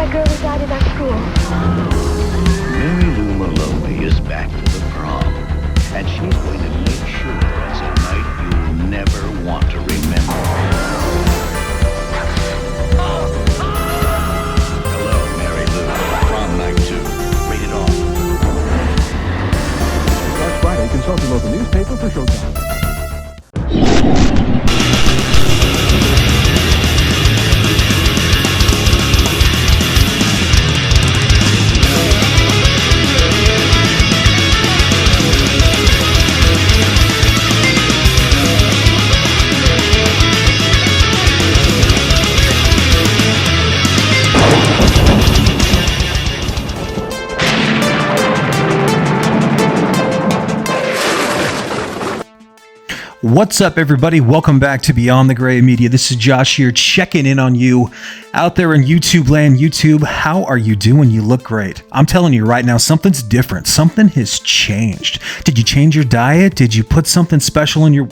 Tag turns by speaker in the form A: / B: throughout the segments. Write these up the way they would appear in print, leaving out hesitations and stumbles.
A: The girl who died in our school.
B: Mary Lou Maloney is back for the prom, and she's going to make sure it's a night you'll never want to remember. Hello, Mary Lou. Prom Night II. Rated R.
C: Last Friday, consult your local newspaper for showtime.
D: What's up, everybody? Welcome back to Beyond the Gray Media. This is Josh here, checking in on you out there in YouTube land. YouTube, how are you doing? You look great. I'm telling you right now, something's different. Something has changed. Did you change your diet? Did you put something special in your...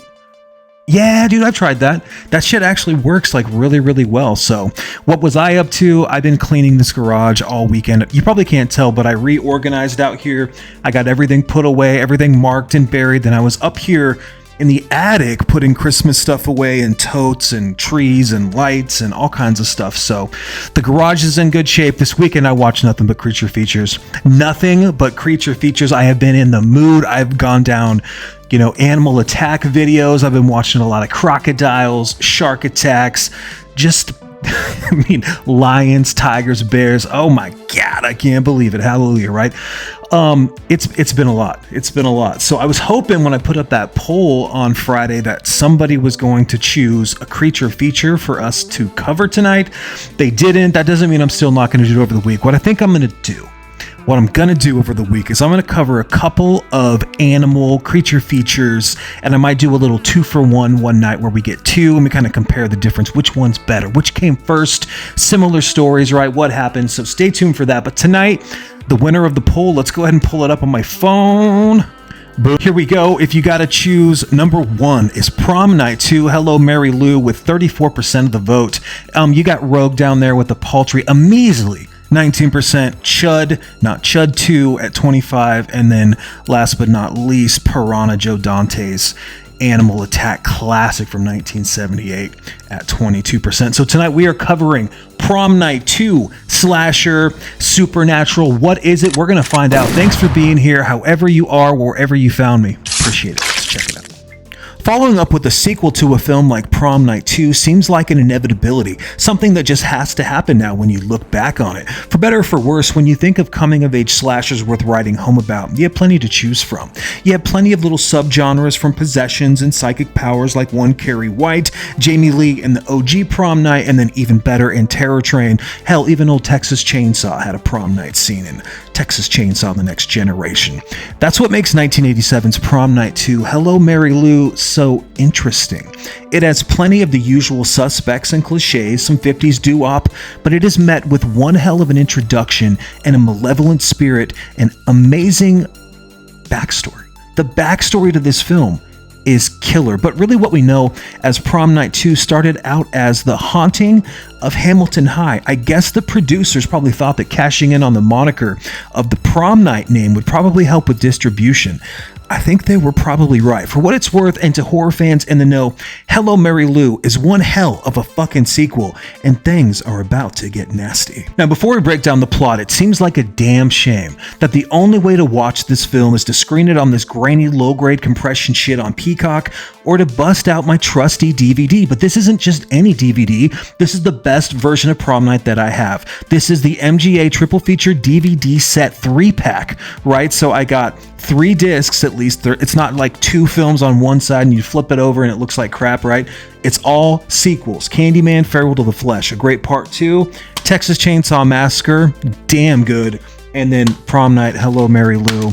D: Yeah, dude, I've tried that. That shit actually works like really, really well. So what was I up to? I've been cleaning this garage all weekend. You probably can't tell, but I reorganized out here. I got everything put away, everything marked and buried. Then I was up here in the attic putting Christmas stuff away and totes and trees and lights and all kinds of stuff. So the garage is in good shape. This weekend I watched nothing but creature features. Nothing but creature features. I have been in the mood. I've gone down, animal attack videos. I've been watching a lot of crocodiles, shark attacks, just lions, tigers, bears. Oh my God, I can't believe it. Hallelujah, right? It's been a lot. It's been a lot. So I was hoping when I put up that poll on Friday that somebody was going to choose a creature feature for us to cover tonight. They didn't. That doesn't mean I'm still not going to do it over the week. What I'm going to do over the week is I'm going to cover a couple of animal creature features, and I might do a little 2-for-1 one night where we get two and we kind of compare the difference. Which one's better? Which came first? Similar stories, right? What happened? So stay tuned for that. But tonight, the winner of the poll, let's go ahead and pull it up on my phone. Boom. Here we go. If you got to choose, number one is Prom Night II. Hello, Mary Lou, with 34% of the vote. You got Rogue down there with a paltry, a measly 19%, Chud, not Chud 2 at 25, and then last but not least, Piranha Joe Dante's Animal Attack Classic from 1978 at 22%. So tonight we are covering Prom Night 2, Slasher, Supernatural. What is it? We're going to find out. Thanks for being here, however you are, wherever you found me. Appreciate it. Let's check it out. Following up with a sequel to a film like Prom Night 2 seems like an inevitability, something that just has to happen now when you look back on it. For better or for worse, when you think of coming-of-age slashers worth writing home about, you have plenty to choose from. You have plenty of little subgenres from possessions and psychic powers like one Carrie White, Jamie Lee in the OG Prom Night, and then even better in Terror Train. Hell, even old Texas Chainsaw had a prom night scene in Texas Chainsaw The Next Generation. That's what makes 1987's Prom Night 2, Hello, Mary Lou, so interesting. It has plenty of the usual suspects and cliches, some 50s doo-wop, but it is met with one hell of an introduction and a malevolent spirit and amazing backstory. The backstory to this film is killer, but really what we know as Prom Night 2 started out as The Haunting of Hamilton High. I guess the producers probably thought that cashing in on the moniker of the Prom Night name would probably help with distribution. I think they were probably right. For what it's worth, and to horror fans in the know, Hello, Mary Lou is one hell of a fucking sequel, and things are about to get nasty. Now, before we break down the plot, it seems like a damn shame that the only way to watch this film is to screen it on this grainy, low-grade compression shit on Peacock, or to bust out my trusty DVD. But this isn't just any DVD. This is the best version of Prom Night that I have. This is the MGA triple feature DVD set 3-pack, right? So I got 3 discs at least. It's not like 2 films on one side and you flip it over and it looks like crap, right? It's all sequels. Candyman, Farewell to the Flesh, a great part 2. Texas Chainsaw Massacre, damn good. And then Prom Night, Hello, Mary Lou.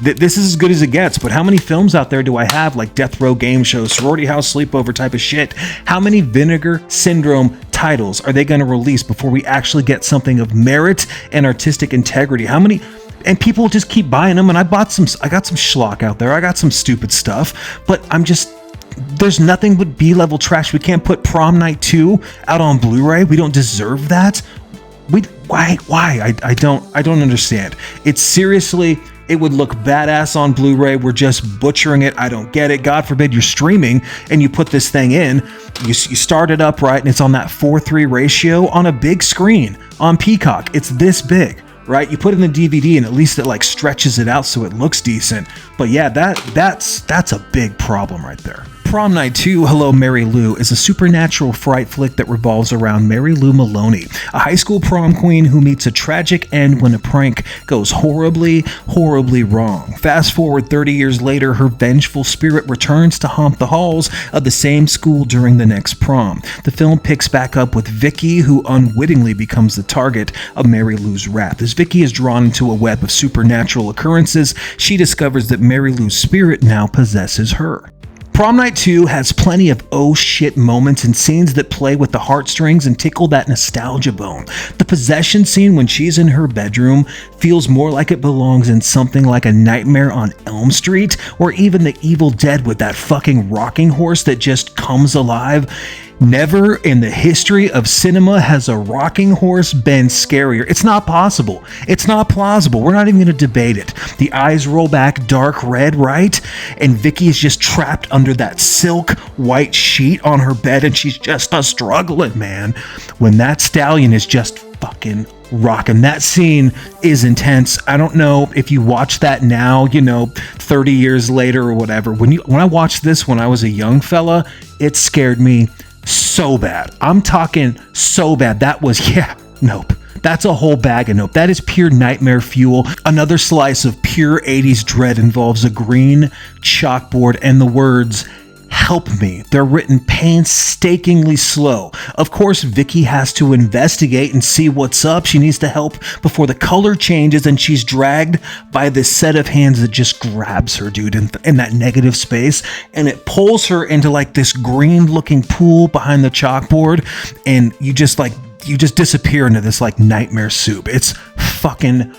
D: This is as good as it gets, but how many films out there do I have, like Death Row Game Show, Sorority House Sleepover type of shit? How many Vinegar Syndrome titles are they going to release before we actually get something of merit and artistic integrity? How many? And people just keep buying them, and I got some schlock out there. I got some stupid stuff, but I'm just there's nothing but B-level trash. We can't put Prom Night 2 out on Blu-ray. We don't deserve that. Why? I don't understand. It's seriously, it would look badass on Blu-ray. We're just butchering it. I don't get it. God forbid you're streaming and you put this thing in. You start it up, right? And it's on that 4:3 ratio on a big screen on Peacock. It's this big, right? You put it in the DVD and at least it like stretches it out so it looks decent. But yeah, that's a big problem right there. Prom Night II, Hello Mary Lou, is a supernatural fright flick that revolves around Mary Lou Maloney, a high school prom queen who meets a tragic end when a prank goes horribly wrong. Fast forward 30 years later, her vengeful spirit returns to haunt the halls of the same school during the next prom. The film picks back up with Vicky, who unwittingly becomes the target of Mary Lou's wrath. As Vicky is drawn into a web of supernatural occurrences, she discovers that Mary Lou's spirit now possesses her. Prom Night 2 has plenty of oh shit moments and scenes that play with the heartstrings and tickle that nostalgia bone. The possession scene when she's in her bedroom feels more like it belongs in something like A Nightmare on Elm Street, or even The Evil Dead with that fucking rocking horse that just comes alive. Never in the history of cinema has a rocking horse been scarier. It's not possible. It's not plausible. We're not even going to debate it. The eyes roll back dark red, right? And Vicky is just trapped under that silk white sheet on her bed and she's just a struggling, man. When that stallion is just fucking rocking. That scene is intense. I don't know if you watch that now, 30 years later or whatever. When I watched this when I was a young fella, it scared me so bad. I'm talking so bad. That was, nope. That's a whole bag of nope. That is pure nightmare fuel. Another slice of pure 80s dread involves a green chalkboard and the words, "Help me." They're written painstakingly slow. Of course, Vicky has to investigate and see what's up. She needs to help before the color changes and she's dragged by this set of hands that just grabs her, dude, in that negative space. And it pulls her into like this green looking pool behind the chalkboard. And you just disappear into this like nightmare soup. It's fucking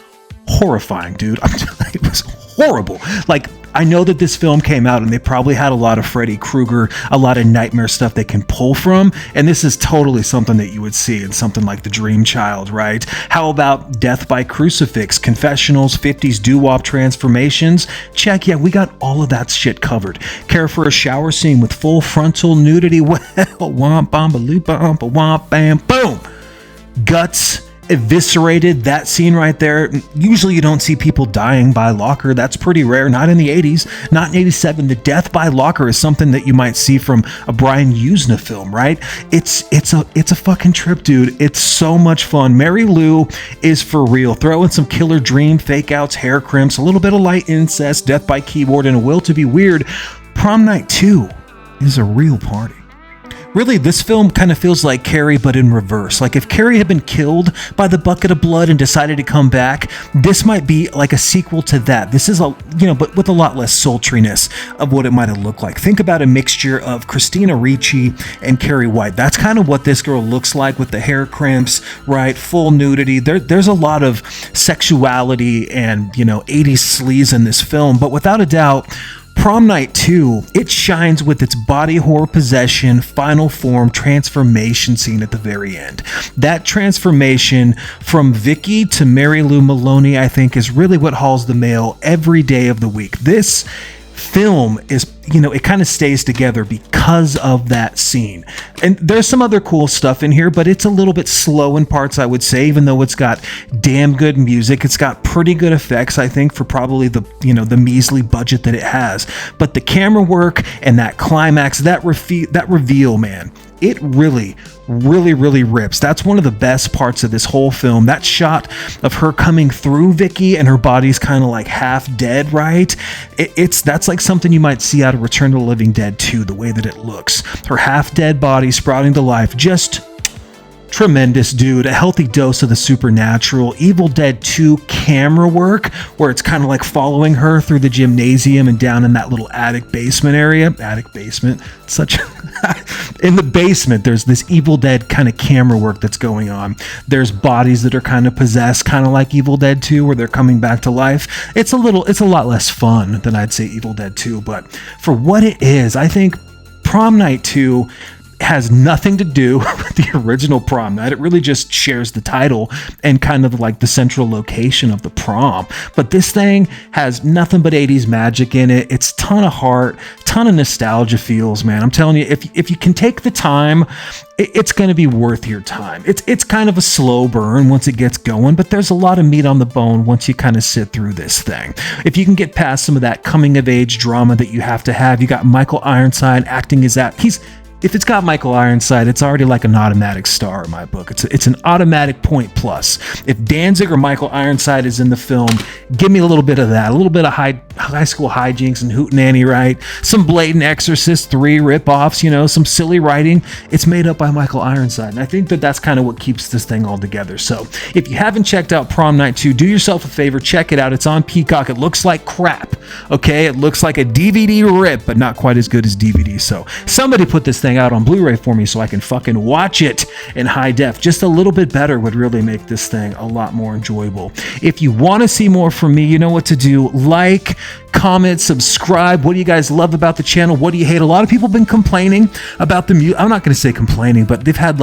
D: horrifying, dude. I'm telling you, it was horrible. Like, I know that this film came out and they probably had a lot of Freddy Kreuger, a lot of nightmare stuff they can pull from, and this is totally something that you would see in something like The Dream Child, right? How about Death by Crucifix, Confessionals, 50s doo-wop transformations? Check, yeah, we got all of that shit covered. Care for a shower scene with full frontal nudity? Well, womp, bamba, loop, bump, womp, bam, boom! Guts eviscerated. That scene right there. Usually you don't see people dying by locker. That's pretty rare. Not in the 80s, not in 87. The death by locker is something that you might see from a Brian Usna film, right? It's a fucking trip, dude. It's so much fun. Mary Lou is for real. Throw in some killer dream fake outs, hair crimps, a little bit of light incest, death by keyboard, and a will to be weird. Prom Night 2 is a real party. Really, this film kind of feels like Carrie, but in reverse. Like if Carrie had been killed by the bucket of blood and decided to come back, this might be like a sequel to that. This is but with a lot less sultriness of what it might have looked like. Think about a mixture of Christina Ricci and Carrie White. That's kind of what this girl looks like with the hair crimps, right? Full nudity. There's a lot of sexuality and, 80s sleaze in this film, but without a doubt, Prom Night 2, it shines with its body horror possession, final form transformation scene at the very end. That transformation from Vicky to Mary Lou Maloney, I think, is really what hauls the mail every day of the week. This film is, it kind of stays together because of that scene. And there's some other cool stuff in here, but it's a little bit slow in parts, I would say, even though it's got damn good music. It's got pretty good effects, I think, for probably the measly budget that it has. But the camera work and that climax, that reveal, man, it really rips. That's one of the best parts of this whole film. That shot of her coming through Vicky and her body's kind of like half dead, right? That's like something you might see out of Return to the Living Dead 2, the way that it looks. Her half dead body sprouting to life, just tremendous, dude. A healthy dose of the supernatural. Evil Dead 2 camera work, where it's kind of like following her through the gymnasium and down in that little attic basement area. In the basement, there's this Evil Dead kind of camera work that's going on. There's bodies that are kind of possessed, kind of like Evil Dead 2, where they're coming back to life. It's a lot less fun than I'd say Evil Dead 2, but for what it is, I think Prom Night 2 has nothing to do with the original prom night. It really just shares the title and kind of like the central location of the prom. But this thing has nothing but 80s magic in it. It's ton of heart, ton of nostalgia feels, man. I'm telling you, if you can take the time, it's going to be worth your time. It's kind of a slow burn once it gets going, but there's a lot of meat on the bone once you kind of sit through this thing. If you can get past some of that coming of age drama that you have to have, you got Michael Ironside acting as that. If it's got Michael Ironside, it's already like an automatic star in my book. It's an automatic point plus. If Danzig or Michael Ironside is in the film, give me a little bit of that, a little bit of high school hijinks and hootenanny, right? Some blatant Exorcist 3 ripoffs, some silly writing. It's made up by Michael Ironside, and I think that's kind of what keeps this thing all together. So if you haven't checked out Prom Night 2, do yourself a favor, check it out. It's on Peacock. It looks like crap, okay? It looks like a DVD rip, but not quite as good as DVD. So somebody put this thing out on Blu-ray for me so I can fucking watch it in high def. Just a little bit better would really make this thing a lot more enjoyable. If you want to see more from me, you know what to do. Like, comment, subscribe. What do you guys love about the channel? What do you hate? A lot of people have been complaining about the music. I'm not going to say complaining, but they've had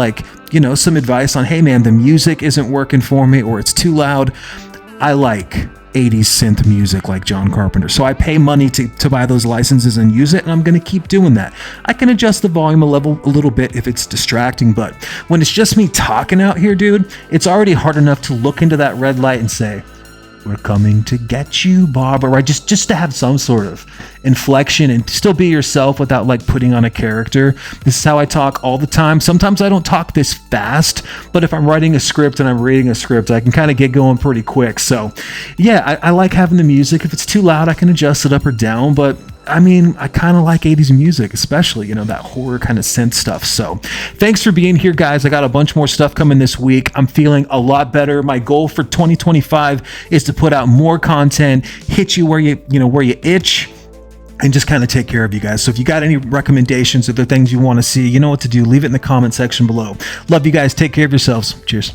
D: some advice on, hey man, the music isn't working for me or it's too loud. I like 80s synth music like John Carpenter, so I pay money to buy those licenses and use it, and I'm going to keep doing that. I can adjust the volume a little bit if it's distracting, but when it's just me talking out here, dude, it's already hard enough to look into that red light and say, we're coming to get you, Barbara, right? Just to have some sort of inflection and still be yourself without putting on a character. This is how I talk all the time. Sometimes I don't talk this fast, but if I'm writing a script and I'm reading a script, I can kind of get going pretty quick. So yeah, I like having the music. If it's too loud, I can adjust it up or down, but I kind of like 80s music, especially, that horror kind of synth stuff. So thanks for being here, guys. I got a bunch more stuff coming this week. I'm feeling a lot better. My goal for 2025 is to put out more content, hit you where you itch, and just kind of take care of you guys. So if you got any recommendations or the things you want to see, you know what to do. Leave it in the comment section below. Love you guys. Take care of yourselves. Cheers.